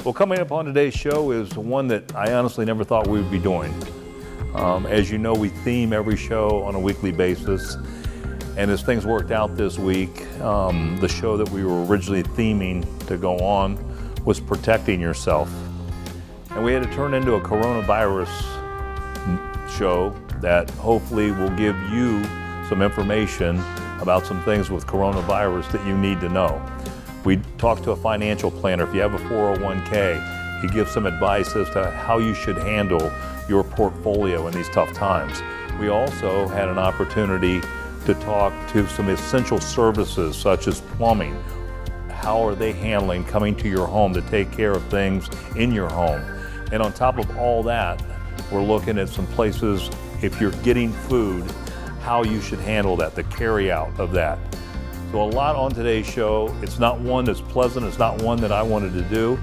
Well, coming up on today's show is one that I honestly never thought we would be doing. As you know, we theme every show on a weekly basis. And as things worked out this week, the show that we were originally theming to go on was Protecting Yourself. And we had to turn into a coronavirus show that hopefully will give you some information about some things with coronavirus that you need to know. We talked to a financial planner. If you have a 401k, he gives some advice as to how you should handle your portfolio in these tough times. We also had an opportunity to talk to some essential services such as plumbing. How are they handling coming to your home to take care of things in your home? And on top of all that, we're looking at some places, if you're getting food, how you should handle that, the carry out of that. So a lot on today's show. It's not one that's pleasant, it's not one that I wanted to do,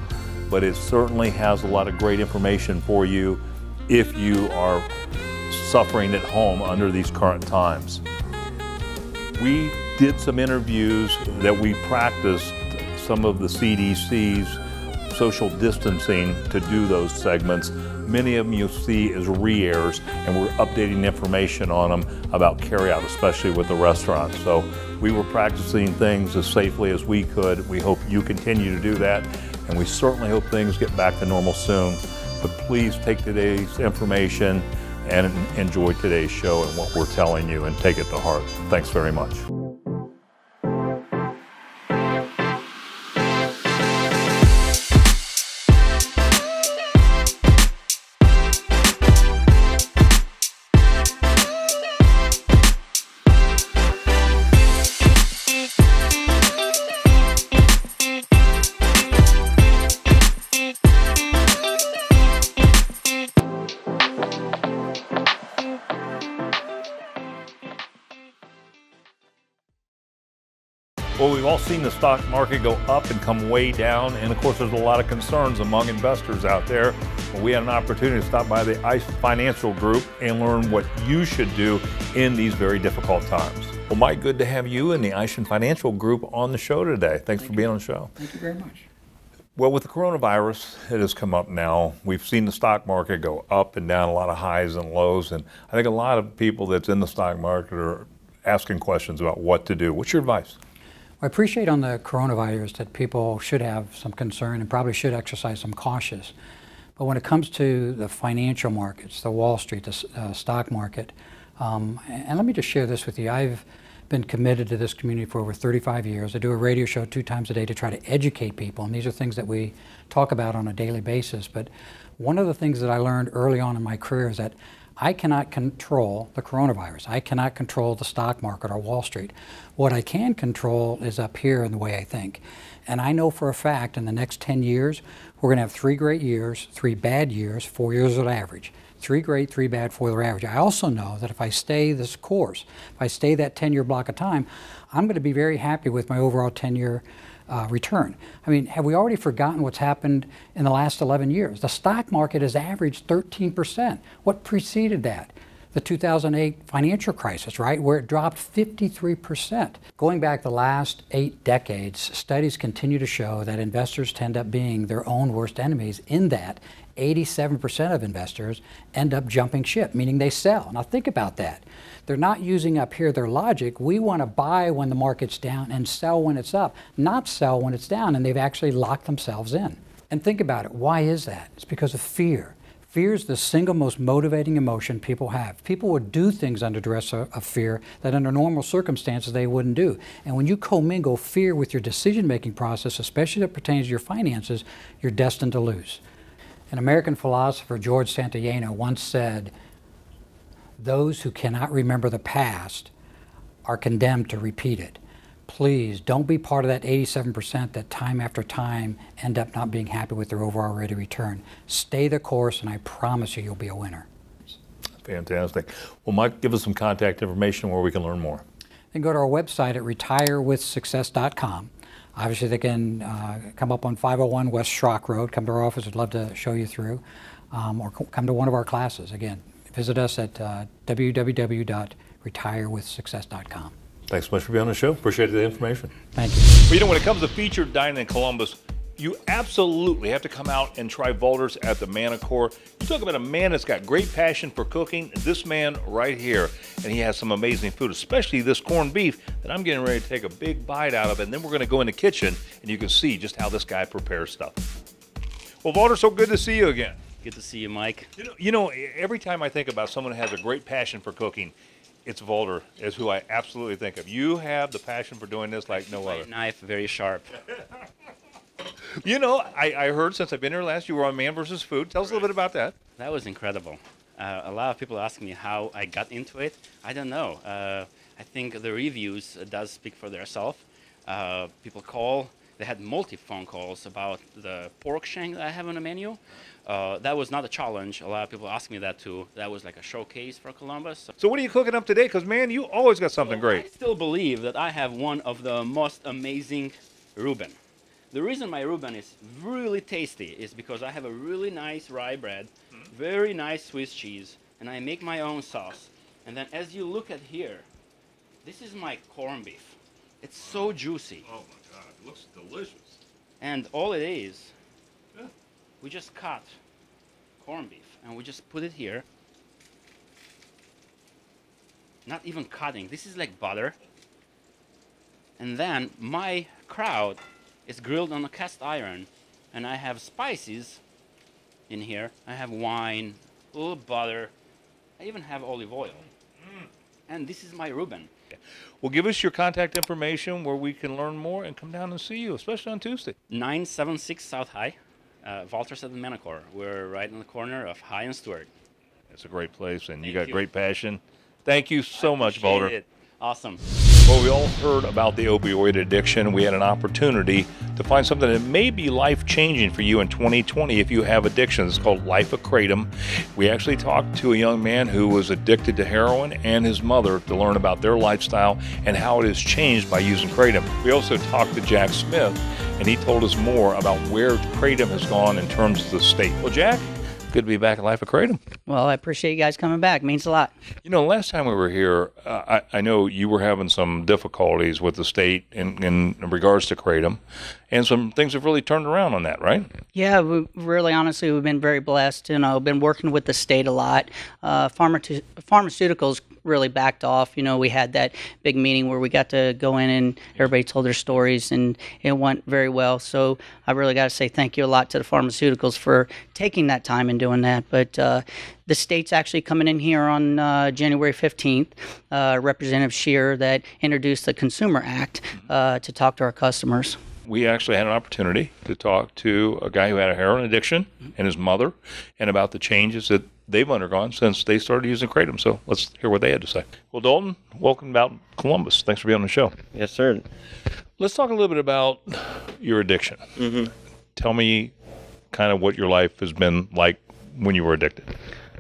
but it certainly has a lot of great information for you if you are suffering at home under these current times. We did some interviews that we practiced some of the CDC's social distancing to do those segments. Many of them you'll see as re-airs, and we're updating information on them about carryout, especially with the restaurants. So we were practicing things as safely as we could. We hope you continue to do that, and we certainly hope things get back to normal soon. But please take today's information and enjoy today's show and what we're telling you, and take it to heart. Thanks very much. Well, we've all seen the stock market go up and come way down, and of course there's a lot of concerns among investors out there. We had an opportunity to stop by the ICE Financial Group and learn what you should do in these very difficult times. Well, Mike, good to have you and the ICE Financial Group on the show today. Thanks for being on the show. Thank you very much. Well, with the coronavirus, it has come up now. We've seen the stock market go up and down, a lot of highs and lows, and I think a lot of people that's in the stock market are asking questions about what to do. What's your advice? I appreciate on the coronavirus that people should have some concern and probably should exercise some caution. But when it comes to the financial markets, the Wall Street, the stock market, and let me just share this with you. I've been committed to this community for over 35 years. I do a radio show 2 times a day to try to educate people, and these are things that we talk about on a daily basis. But one of the things that I learned early on in my career is that I cannot control the coronavirus. I cannot control the stock market or Wall Street. What I can control is up here in the way I think. And I know for a fact in the next 10 years, we're going to have 3 great years, 3 bad years, 4 years of average. 3 great, 3 bad, 4 year average. I also know that if I stay this course, if I stay that 10-year block of time, I'm going to be very happy with my overall 10-year return. I mean, have we already forgotten what's happened in the last 11 years? The stock market has averaged 13%. What preceded that? The 2008 financial crisis, right, where it dropped 53%. Going back the last 8 decades, studies continue to show that investors tend up being their own worst enemies, in that 87% of investors end up jumping ship, meaning they sell. Now think about that. They're not using up here their logic. We want to buy when the market's down and sell when it's up, not sell when it's down, and they've actually locked themselves in. And think about it. Why is that? It's because of fear. Fear is the single most motivating emotion people have. People would do things under duress of fear that under normal circumstances they wouldn't do. And when you commingle fear with your decision-making process, especially that pertains to your finances, you're destined to lose. An American philosopher, George Santayana, once said, "Those who cannot remember the past are condemned to repeat it." Please don't be part of that 87% that time after time end up not being happy with their overall rate of return. Stay the course, and I promise you, you'll be a winner. Fantastic. Well, Mike, give us some contact information where we can learn more. Then go to our website at retirewithsuccess.com. Obviously, they can come up on 501 West Schrock Road. Come to our office. We'd love to show you through. Or come to one of our classes. Again, visit us at www.retirewithsuccess.com. Thanks so much for being on the show. Appreciate the information. Thank you. Well, you know, when it comes to featured dining in Columbus, You absolutely have to come out and try Valder's at the Manicor. You talk about a man that's got great passion for cooking. This man right here, and he has some amazing food, especially this corned beef that I'm getting ready to take a big bite out of, and then we're going to go in the kitchen, and you can see just how this guy prepares stuff. Well, Valder, so good to see you again. Good to see you, Mike. You know, every time I think about someone who has a great passion for cooking, it's Valder is who I absolutely think of. You have the passion for doing this like no other. Knife, very sharp. You know, I heard since I've been here last, you were on Man vs. Food. Tell us a little bit about that. That was incredible. A lot of people ask me how I got into it. I don't know. I think the reviews does speak for themselves. People call. They had multi-phone calls about the pork shank that I have on the menu. That was not a challenge. A lot of people ask me that too. That was like a showcase for Columbus. So what are you cooking up today? Because, man, you always got something great. I still believe that I have one of the most amazing Reuben. The reason my Reuben is really tasty is because I have a really nice rye bread, very nice Swiss cheese, and I make my own sauce. And then as you look at here, this is my corned beef. It's so juicy. Oh my God, it looks delicious. And all it is, we just cut corned beef and we just put it here. Not even cutting, this is like butter. And then my kraut is grilled on a cast iron, and I have spices in here. I have wine, a little butter. I even have olive oil. And this is my Reuben. Well, give us your contact information where we can learn more and come down and see you, especially on Tuesday. 976 South High, Valder's at the Manicor. We're right in the corner of High and Stewart. It's a great place, and you Thank got you. great passion. Thank you so much, Appreciate Valder. it. Awesome. Well, we all heard about the opioid addiction. We had an opportunity to find something that may be life-changing for you in 2020 if you have addictions. It's called Life of Kratom. We actually talked to a young man who was addicted to heroin and his mother to learn about their lifestyle and how it has changed by using Kratom. We also talked to Jack Smith, and he told us more about where Kratom has gone in terms of the state. Well, Jack, good to be back at Life of Kratom. Well, I appreciate you guys coming back. It means a lot. You know, last time we were here, I know you were having some difficulties with the state in regards to Kratom, and some things have really turned around on that, right? Yeah, we really, honestly, we've been very blessed. You know, been working with the state a lot. Pharmaceuticals really backed off. You know, we had that big meeting where we got to go in and everybody told their stories, and it went very well. So I really got to say thank you a lot to the pharmaceuticals for taking that time and doing that. But the state's actually coming in here on January 15th, Representative Scheer that introduced the Consumer Act to talk to our customers. We actually had an opportunity to talk to a guy who had a heroin addiction and his mother, and about the changes that they've undergone since they started using Kratom. So let's hear what they had to say. Well, Dalton, welcome out Columbus. Thanks for being on the show. Yes, sir. Let's talk a little bit about your addiction. Tell me kind of what your life has been like when you were addicted.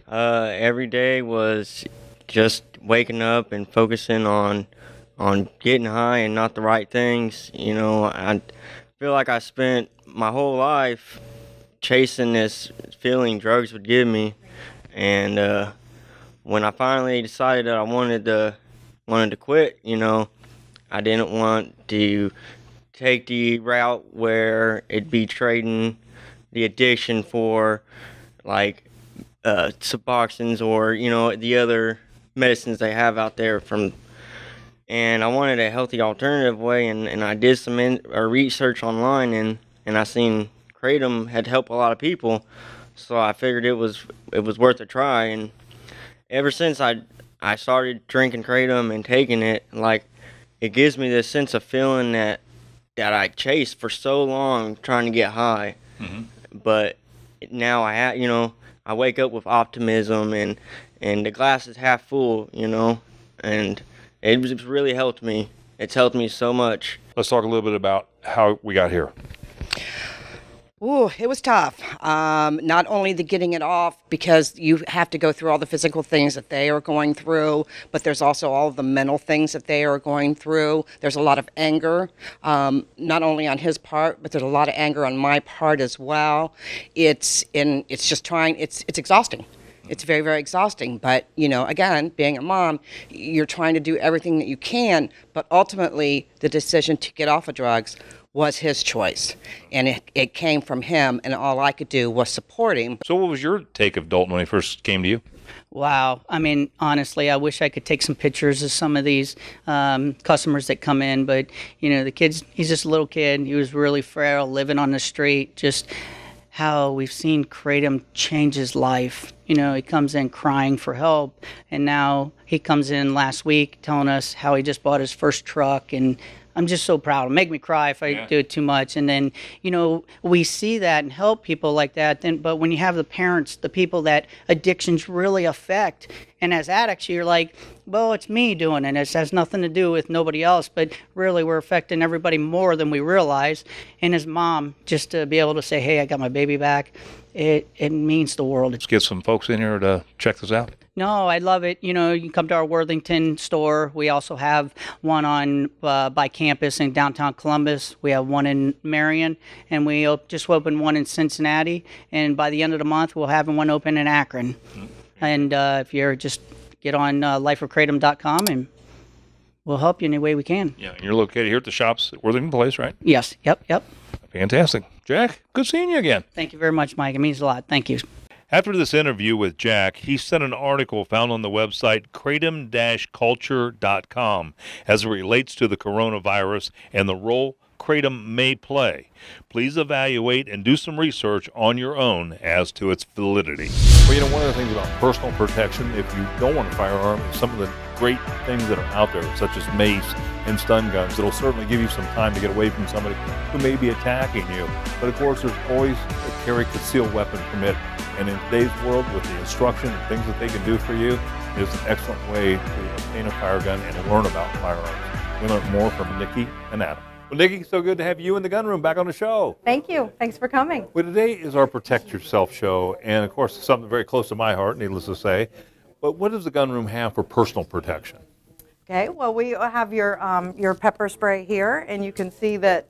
Every day was just waking up and focusing on getting high and not the right things. You know, I feel like I spent my whole life chasing this feeling drugs would give me, and when I finally decided that I wanted to quit, you know, I didn't want to take the route where it'd be trading the addiction for like Suboxones or, you know, the other medicines they have out there and I wanted a healthy alternative way, and I did some research online, and I seen Kratom had helped a lot of people, so I figured it was worth a try. And ever since I started drinking Kratom and taking it, like, it gives me this sense of feeling that I chased for so long trying to get high. But now I wake up with optimism, and the glass is half full, you know, and it's really helped me. It's helped me so much. Let's talk a little bit about how we got here. Ooh, it was tough. Not only the getting it off, because you have to go through all the physical things that they are going through, but there's also all of the mental things that they are going through. There's a lot of anger, not only on his part, but there's a lot of anger on my part as well. It's exhausting. It's very, very exhausting. But, you know, again, being a mom, you're trying to do everything that you can, but ultimately the decision to get off of drugs was his choice, and it came from him, and all I could do was support him. So what was your take of Dalton when he first came to you? Wow. I mean, honestly, I wish I could take some pictures of some of these customers that come in, but, you know, the kid's, he's just a little kid. He was really frail, living on the street, just how we've seen kratom change his life. You know, he comes in crying for help, and now he comes in last week telling us how he just bought his first truck, and I'm just so proud. It'll make me cry if I do it too much. And then, you know, we see that and help people like that. Then, but when you have the parents, the people that addictions really affect, and as addicts, you're like, well, it's me doing it. It has nothing to do with nobody else. But really, we're affecting everybody more than we realize. And as mom, just to be able to say, hey, I got my baby back, it means the world. Let's get some folks in here to check this out. No, I love it. You know, you can come to our Worthington store. We also have one on by campus in downtown Columbus. We have one in Marion, and we just opened one in Cincinnati. And by the end of the month, we'll have one open in Akron. And if you're just get on lifeofkratom.com, and we'll help you any way we can. Yeah, and you're located here at the shops at Worthington Place, right? Yes. Yep. Fantastic. Jack, good seeing you again. Thank you very much, Mike. It means a lot. Thank you. After this interview with Jack, he sent an article found on the website kratom-culture.com as it relates to the coronavirus and the role kratom may play. Please evaluate and do some research on your own as to its validity. Well, you know, one of the things about personal protection, if you don't want a firearm, is some of the great things that are out there, such as mace and stun guns. It'll certainly give you some time to get away from somebody who may be attacking you. But of course, there's always a carry concealed weapon permit. And in today's world, with the instruction and things that they can do for you, is an excellent way to obtain a fire gun and learn about firearms. We learn more from Nikki and Adam. Well, Nikki, so good to have you in the gun room back on the show. Thank you. Thanks for coming. Well, today is our Protect Yourself show, and of course, something very close to my heart, needless to say. But what does the gun room have for personal protection? Okay, well, we have your pepper spray here, and you can see that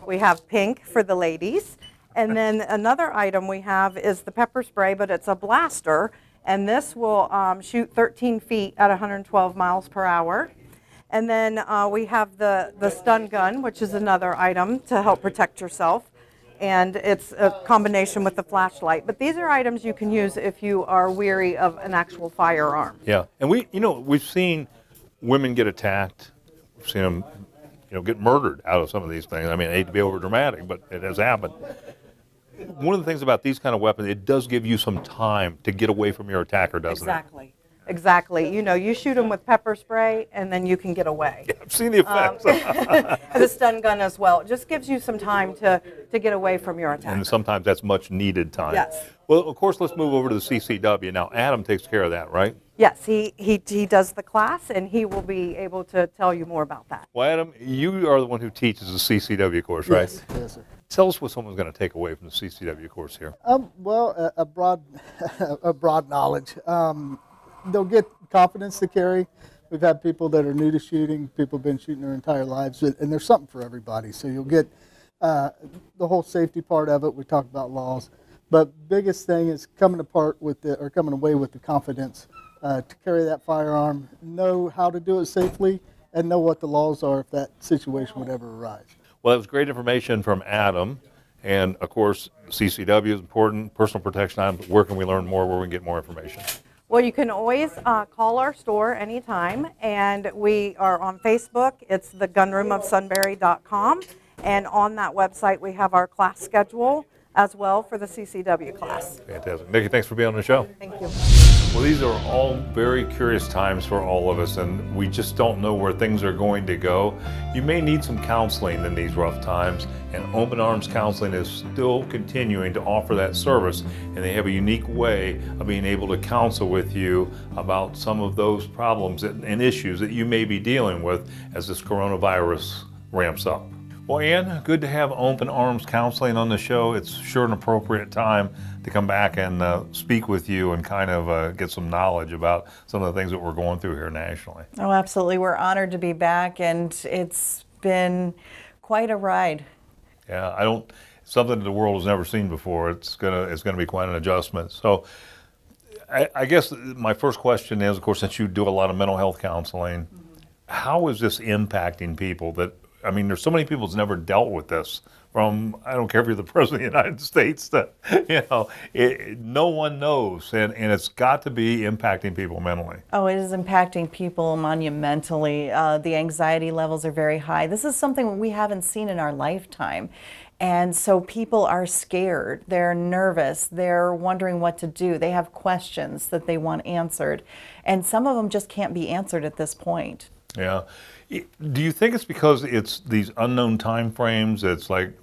we have pink for the ladies. And then another item we have is the pepper spray, but it's a blaster, and this will shoot 13 feet at 112 miles per hour. And then we have the stun gun, which is another item to help protect yourself, and it's a combination with the flashlight. But these are items you can use if you are weary of an actual firearm. Yeah, and we've seen women get attacked. We've seen them, get murdered out of some of these things. I mean, I hate to be over dramatic, but it has happened. One of the things about these kind of weapons, it does give you some time to get away from your attacker, doesn't it? Exactly. You shoot them with pepper spray, and then you can get away. Yeah, I've seen the effects. The stun gun as well. It just gives you some time to get away from your attacker. And sometimes that's much needed time. Yes. Well, of course, let's move over to the CCW. Now, Adam takes care of that, right? Yes, he does the class, and he will be able to tell you more about that. Well, Adam, you are the one who teaches the CCW course, right? Yes, sir. Tell us what someone's going to take away from the CCW course here. Well, a broad knowledge. They'll get confidence to carry. We've had people that are new to shooting, people have been shooting their entire lives, and there's something for everybody. So you'll get the whole safety part of it. We talk about laws, but biggest thing is coming away with the confidence to carry that firearm, know how to do it safely, and know what the laws are if that situation would ever arise. Well, that was great information from Adam. And, of course, CCW is important, personal protection items. Where can we learn more, where we can get more information? Well, you can always call our store anytime, and we are on Facebook. It's thegunroomofsunbury.com, and on that website we have our class schedule as well for the CCW class. Fantastic. Nikki, thanks for being on the show. Thank you. Well, these are all very curious times for all of us, and we just don't know where things are going to go. You may need some counseling in these rough times, and Open Arms Counseling is still continuing to offer that service, and they have a unique way of being able to counsel with you about some of those problems and issues that you may be dealing with as this coronavirus ramps up. Well, Ann, good to have Open Arms Counseling on the show. It's sure an appropriate time to come back and speak with you and kind of get some knowledge about some of the things that we're going through here nationally. Oh, absolutely. We're honored to be back, and it's been quite a ride. Yeah, something that the world has never seen before. It's gonna be quite an adjustment. So I guess my first question is, of course, since you do a lot of mental health counseling, how is this impacting people that I mean, there's so many people that's never dealt with this. From, I don't care if you're the president of the United States, no one knows, and it's got to be impacting people mentally. Oh, it is impacting people monumentally. The anxiety levels are very high. This is something we haven't seen in our lifetime. And so people are scared, they're nervous, they're wondering what to do. They have questions that they want answered. And some of them just can't be answered at this point. Yeah. Do you think it's because it's these unknown time frames? It's like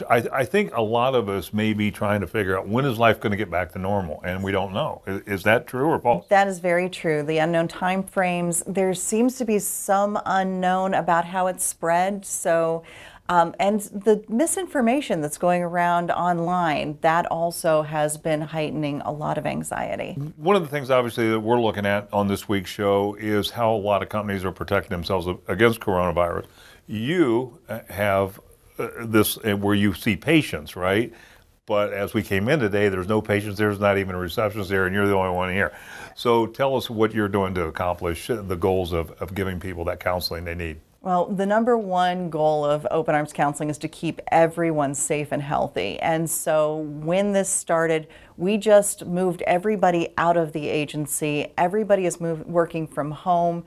I think a lot of us may be trying to figure out, when is life going to get back to normal, and we don't know. Is that true or false? That is very true. The unknown time frames, there seems to be some unknown about how it's spread. So, and the misinformation that's going around online, that also has been heightening a lot of anxiety. One of the things, obviously, that we're looking at on this week's show is how a lot of companies are protecting themselves against coronavirus. You have this where you see patients, right? But as we came in today, there's no patients, there's not even a receptionist there, and you're the only one here. So tell us what you're doing to accomplish the goals of giving people that counseling they need. Well, the number one goal of Open Arms Counseling is to keep everyone safe and healthy. And so when this started, we just moved everybody out of the agency. Everybody is working from home.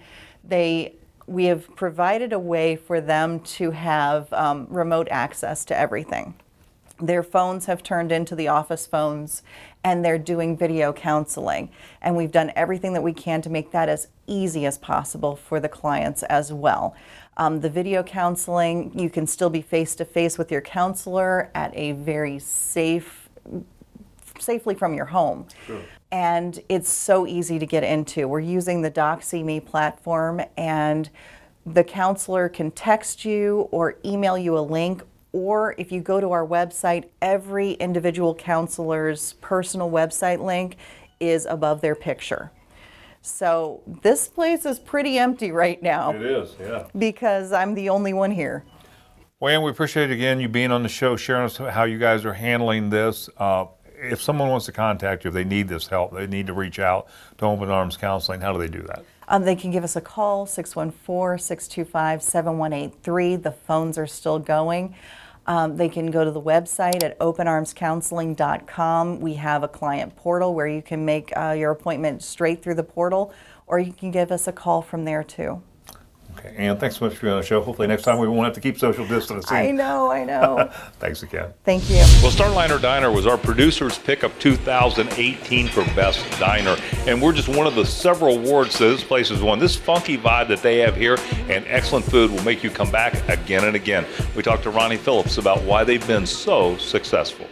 We have provided a way for them to have remote access to everything. Their phones have turned into the office phones, and they're doing video counseling. And we've done everything that we can to make that as easy as possible for the clients as well. The video counseling, you can still be face-to-face with your counselor at a very safely from your home. Sure. And it's so easy to get into. We're using the DocsMe platform, and the counselor can text you or email you a link, or if you go to our website, every individual counselor's personal website link is above their picture. So this place is pretty empty right now. It is, yeah. Because I'm the only one here. Well, Ann, we appreciate again you being on the show, sharing us how you guys are handling this. If someone wants to contact you, if they need this help, they need to reach out to Open Arms Counseling, how do they do that? They can give us a call, 614-625-7183. The phones are still going. They can go to the website at openarmscounseling.com. We have a client portal where you can make your appointment straight through the portal, or you can give us a call from there too. Okay, Ann, thanks so much for being on the show. Hopefully next time we won't have to keep social distancing. I know. Thanks again. Thank you. Well, Starliner Diner was our producer's pick of 2018 for Best Diner, and we're just one of the several awards that this place has won. This funky vibe that they have here and excellent food will make you come back again and again. We talked to Ronnie Phillips about why they've been so successful.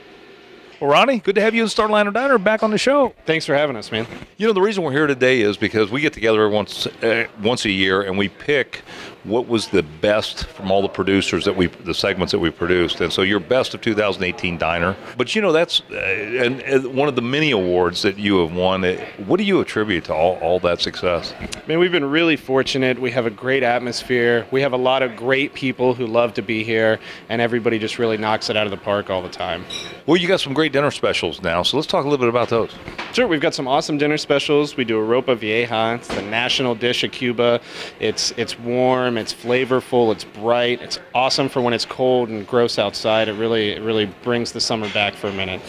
Well, Ronnie, good to have you in Starliner Diner back on the show. Thanks for having us, man. You know, the reason we're here today is because we get together once a year and we pick what was the best from all the producers the segments that we produced. And so your best of 2018 Diner. But you know, that's and one of the many awards that you have won. What do you attribute to all that success? Man, we've been really fortunate. We have a great atmosphere. We have a lot of great people who love to be here, and everybody just really knocks it out of the park all the time. Well, you got some great dinner specials now, so let's talk a little bit about those. Sure, we've got some awesome dinner specials. We do a ropa vieja. It's the national dish of Cuba. It's warm, it's flavorful, it's bright, it's awesome for when it's cold and gross outside. It really brings the summer back for a minute.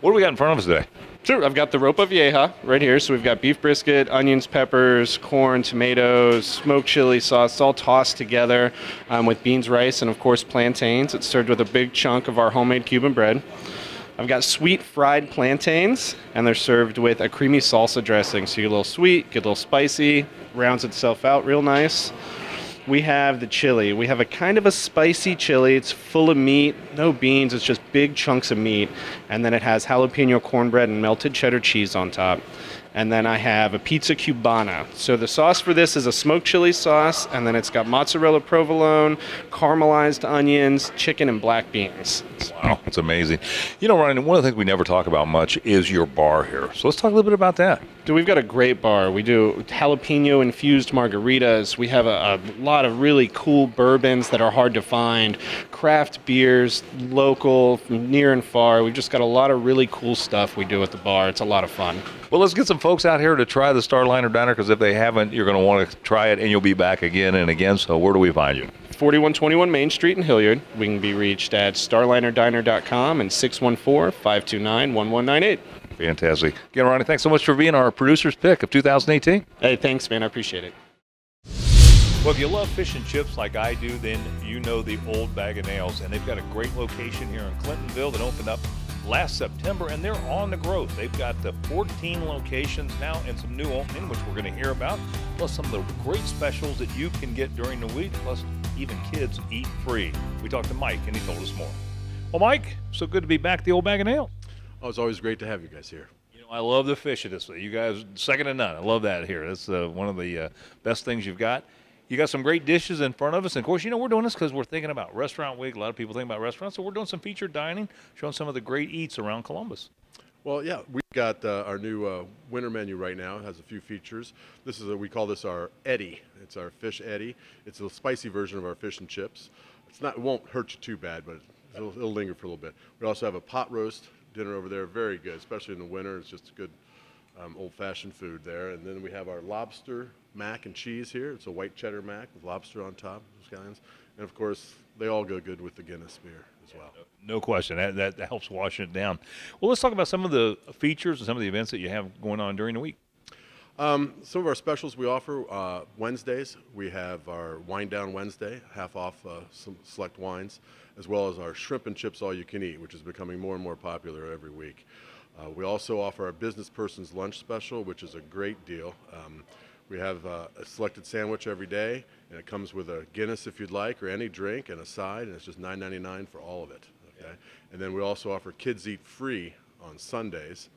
What do we got in front of us today? Sure, I've got the ropa vieja right here. So we've got beef brisket, onions, peppers, corn, tomatoes, smoked chili sauce. It's all tossed together with beans, rice, and of course plantains. It's served with a big chunk of our homemade Cuban bread. I've got sweet fried plantains, and they're served with a creamy salsa dressing. So you get a little sweet, get a little spicy, rounds itself out real nice. We have the chili. We have a kind of a spicy chili. It's full of meat, no beans. It's just big chunks of meat. And then it has jalapeno cornbread and melted cheddar cheese on top. And then I have a pizza cubana. So the sauce for this is a smoked chili sauce, and then it's got mozzarella provolone, caramelized onions, chicken, and black beans. Wow, that's amazing. You know, Ryan, one of the things we never talk about much is your bar here. So let's talk a little bit about that. Dude, we've got a great bar. We do jalapeno-infused margaritas. We have a lot of really cool bourbons that are hard to find, craft beers, local, from near and far. We've just got a lot of really cool stuff we do at the bar. It's a lot of fun. Well, let's get some folks out here to try the Starliner Diner? Because if they haven't, you're going to want to try it, and you'll be back again and again. So where do we find you? 4121 Main Street in Hilliard. We can be reached at starlinerdiner.com and 614-529-1198. Fantastic. Again, Ronnie, thanks so much for being our producer's pick of 2018. Hey, thanks, man. I appreciate it. Well, if you love fish and chips like I do, then you know the Old Bag of Nails. And they've got a great location here in Clintonville that opened up last September, and they're on the growth. They've got 14 locations now and some new opening, which we're going to hear about, plus some of the great specials that you can get during the week, plus even kids eat free. We talked to Mike, and he told us more. Well, Mike, so good to be back at the Old Bag of Nails. Oh, it's always great to have you guys here. You know, I love the fish at this. You guys, second to none. I love that here. That's one of the best things you've got. You got some great dishes in front of us. And, of course, you know, we're doing this because we're thinking about Restaurant Week. A lot of people think about restaurants. So we're doing some featured dining, showing some of the great eats around Columbus. Well, yeah, we've got our new winter menu right now. It has a few features. This is we call this our Eddy. It's our fish Eddy. It's a spicy version of our fish and chips. It won't hurt you too bad, but it'll linger for a little bit. We also have a pot roast dinner over there. Very good, especially in the winter. It's just good old-fashioned food there. And then we have our lobster mac and cheese here. It's a white cheddar mac with lobster on top, scallions. And of course, they all go good with the Guinness beer as well. No question. That helps washing it down. Well, let's talk about some of the features and some of the events that you have going on during the week. Some of our specials we offer Wednesdays. We have our Wine Down Wednesday, half off some select wines, as well as our shrimp and chips all you can eat, which is becoming more and more popular every week. We also offer our business person's lunch special, which is a great deal. We have a selected sandwich every day, and it comes with a Guinness if you'd like, or any drink, and a side, and it's just $9.99 for all of it. Okay? And then we also offer kids eat free on Sundays.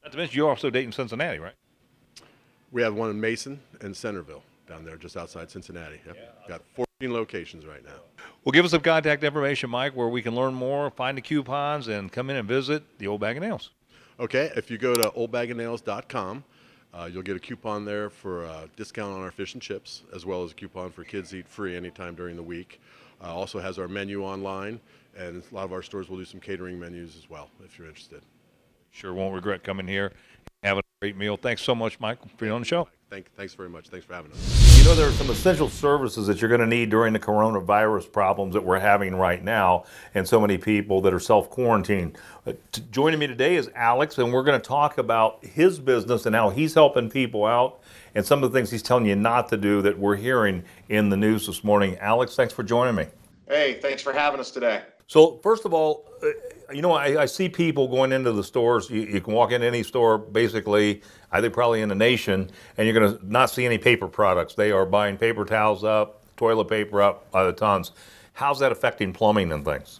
Not to mention, you're also dating Cincinnati, right? We have one in Mason and Centerville down there, just outside Cincinnati. Yep. Got 14 locations right now. Well, give us some contact information, Mike, where we can learn more, find the coupons, and come in and visit the Old Bag of Nails. Okay, if you go to oldbagofnails.com, you'll get a coupon there for a discount on our fish and chips, as well as a coupon for kids eat free anytime during the week. Also has our menu online, and a lot of our stores will do some catering menus as well, if you're interested. Sure won't regret coming here, having a great meal. Thanks so much, Mike, for being on the show. Thanks very much. Thanks for having us. You know, there are some essential services that you're going to need during the coronavirus problems that we're having right now, and so many people that are self-quarantined. Joining me today is Alex, and we're going to talk about his business and how he's helping people out and some of the things he's telling you not to do that we're hearing in the news this morning. Alex, thanks for joining me. Hey, thanks for having us today. So first of all, you know, I see people going into the stores. You can walk into any store, basically, I think probably in the nation, and you're going to not see any paper products. They are buying paper towels up, toilet paper up by the tons. How's that affecting plumbing and things?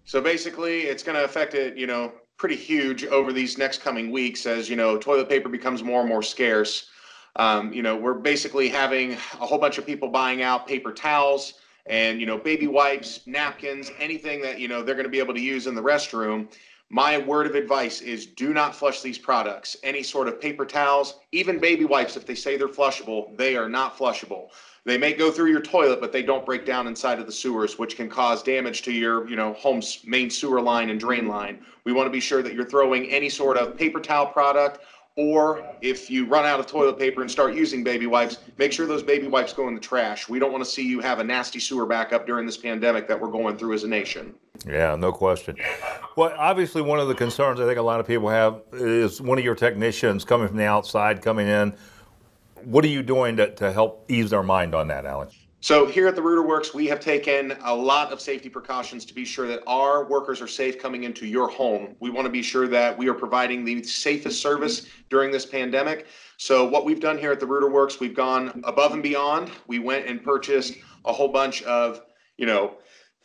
So basically, it's going to affect it, you know, pretty huge over these next coming weeks as, you know, toilet paper becomes more and more scarce. You know, we're basically having a whole bunch of people buying out paper towels and, you know, baby wipes, napkins, anything that, you know, they're going to be able to use in the restroom. My word of advice is do not flush these products. Any sort of paper towels, even baby wipes, if they say they're flushable, they are not flushable. They may go through your toilet, but they don't break down inside of the sewers, which can cause damage to your, you know, home's main sewer line and drain line. We want to be sure that you're throwing any sort of paper towel product, or if you run out of toilet paper and start using baby wipes, make sure those baby wipes go in the trash. We don't want to see you have a nasty sewer backup during this pandemic that we're going through as a nation. Yeah, no question. Well, obviously one of the concerns I think a lot of people have is one of your technicians coming from the outside, coming in. What are you doing to help ease their mind on that, Alex? So here at the Rooter Works, we have taken a lot of safety precautions to be sure that our workers are safe coming into your home. We want to be sure that we are providing the safest service during this pandemic. So what we've done here at the Rooter Works, we've gone above and beyond. We went and purchased a whole bunch of, you know,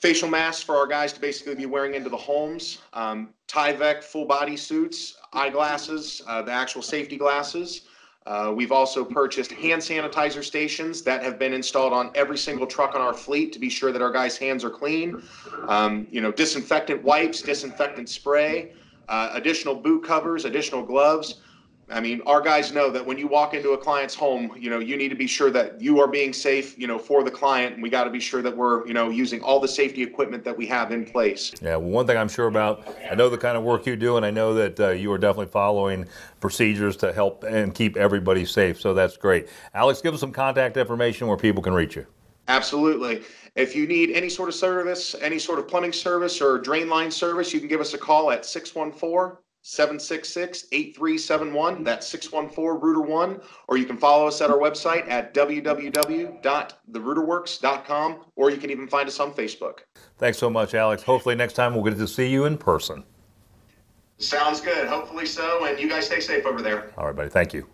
facial masks for our guys to basically be wearing into the homes, Tyvek full body suits, eyeglasses, the actual safety glasses. We've also purchased hand sanitizer stations that have been installed on every single truck on our fleet to be sure that our guys' hands are clean. You know, disinfectant wipes, disinfectant spray, additional boot covers, additional gloves. I mean, our guys know that when you walk into a client's home, you know, you need to be sure that you are being safe, you know, for the client. And we got to be sure that we're, you know, using all the safety equipment that we have in place. Yeah, well, one thing I'm sure about, I know the kind of work you do, and I know that you are definitely following procedures to help and keep everybody safe. So that's great. Alex, give us some contact information where people can reach you. Absolutely. If you need any sort of service, any sort of plumbing service or drain line service, you can give us a call at 614-766-8371. That's 614-ROOTER1. Or you can follow us at our website at www.therooterworks.com, or you can even find us on Facebook. Thanks so much, Alex. Hopefully next time we'll get to see you in person. Sounds good. Hopefully so. And you guys stay safe over there. All right, buddy. Thank you.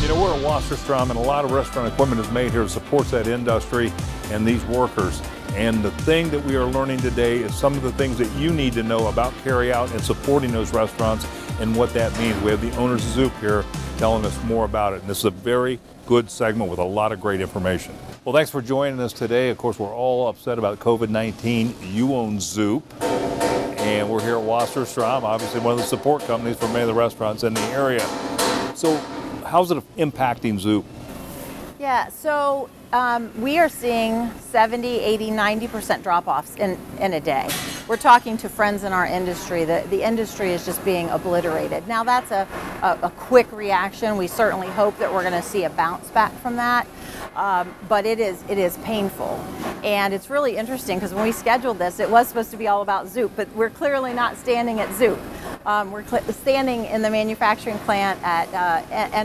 You know, we're at Wasserstrom, and a lot of restaurant equipment is made here that supports that industry and these workers. And the thing that we are learning today is some of the things that you need to know about carry-out and supporting those restaurants and what that means. We have the owners of Zoop here telling us more about it. And this is a very good segment with a lot of great information. Well, thanks for joining us today. Of course, we're all upset about COVID-19. You own Zoop. And we're here at Wasserstrom, obviously one of the support companies for many of the restaurants in the area. So how's it impacting Zoop? Yeah, so we are seeing 70, 80, 90% drop-offs in a day. We're talking to friends in our industry. The industry is just being obliterated. Now that's a quick reaction. We certainly hope that we're going to see a bounce back from that. But it is painful. And it's really interesting because when we scheduled this, it was supposed to be all about Zoop, but we're clearly not standing at Zoop. We're standing in the manufacturing plant at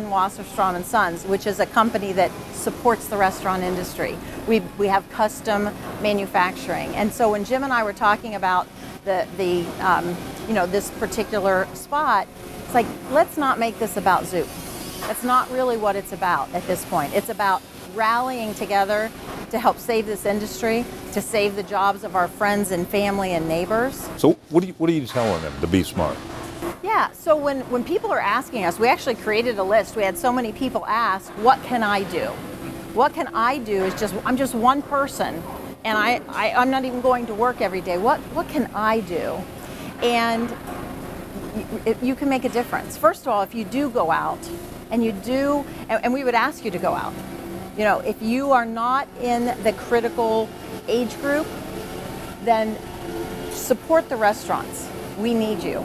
Wasserstrom and Sons, which is a company that supports the restaurant industry. We have custom manufacturing. And so when Jim and I were talking about this particular spot, it's like, let's not make this about Zoop. That's not really what it's about at this point. It's about rallying together to help save this industry, to save the jobs of our friends and family and neighbors. So what are you telling them to be smart? Yeah, so when people are asking us, we actually created a list. We had so many people ask, what can I do? What can I do is I'm just one person, and I'm not even going to work every day. What can I do? And you can make a difference. First of all, if you do go out, and you do, and we would ask you to go out. You know, if you are not in the critical age group, then support the restaurants. We need you.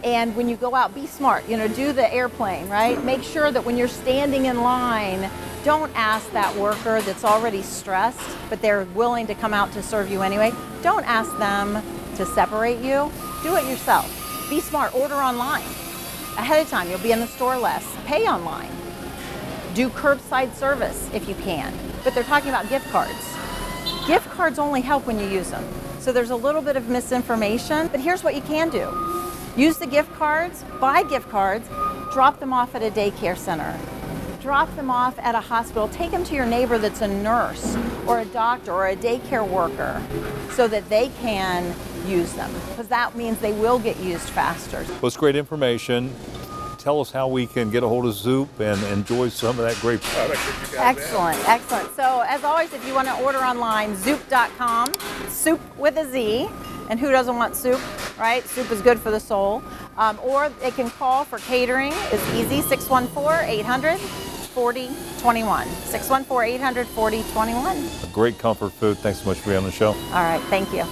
And when you go out, be smart. You know, do the airplane, right? Make sure that when you're standing in line, don't ask that worker that's already stressed, but they're willing to come out to serve you anyway. Don't ask them to separate you. Do it yourself. Be smart. Order online. Ahead of time, you'll be in the store less. Pay online. Do curbside service if you can. But they're talking about gift cards. Gift cards only help when you use them. So there's a little bit of misinformation, but here's what you can do. Use the gift cards, buy gift cards, drop them off at a daycare center. Drop them off at a hospital. Take them to your neighbor that's a nurse or a doctor or a daycare worker so that they can use them, because that means they will get used faster. Well, it's great information. Tell us how we can get a hold of Zoop and enjoy some of that great product that you guys Excellent, have. excellent. So as always, if you want to order online, zoop.com, soup with a Z, and who doesn't want soup, right? Soup is good for the soul. Or they can call for catering. It's easy, 614-800-4021. 614-800-4021. A great comfort food. Thanks so much for being on the show. All right, thank you.